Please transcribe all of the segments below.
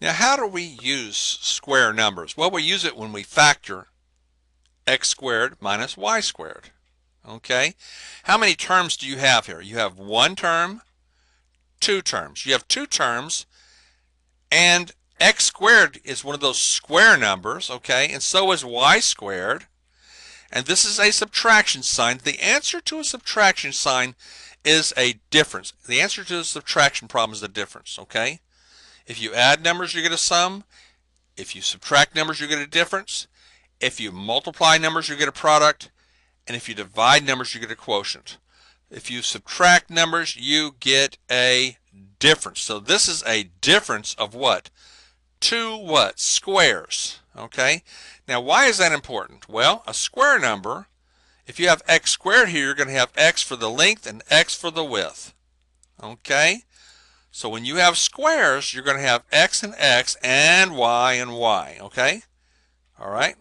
Now, how do we use square numbers? Well, we use it when we factor x squared minus y squared. Okay? How many terms do you have here? You have one term, two terms. You have two terms, and x squared is one of those square numbers, okay? And so is y squared. And this is a subtraction sign. The answer to a subtraction sign is a difference. The answer to the subtraction problem is the difference, okay? If you add numbers, you get a sum. If you subtract numbers, you get a difference. If you multiply numbers, you get a product. And if you divide numbers, you get a quotient. If you subtract numbers, you get a difference. So this is a difference of what? Two what? Squares. Okay? Now, why is that important? Well, a square number, if you have x squared here, you're going to have x for the length and x for the width. Okay? So when you have squares, you're going to have x and y, okay? All right?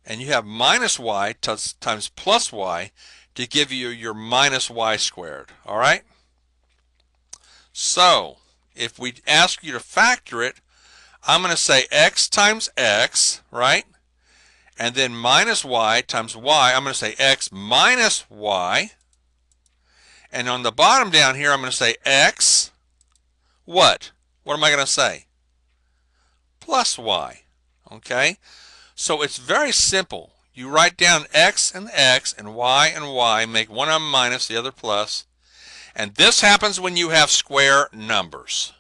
And you have minus y times plus y to give you your minus y squared, all right? So if we ask you to factor it, I'm going to say x times x, right? And then minus y times y, I'm going to say x minus y. And on the bottom down here, I'm going to say x, what? What am I going to say? Plus y, okay? So it's very simple. You write down x, and y, make one of them minus, the other plus. And this happens when you have square numbers.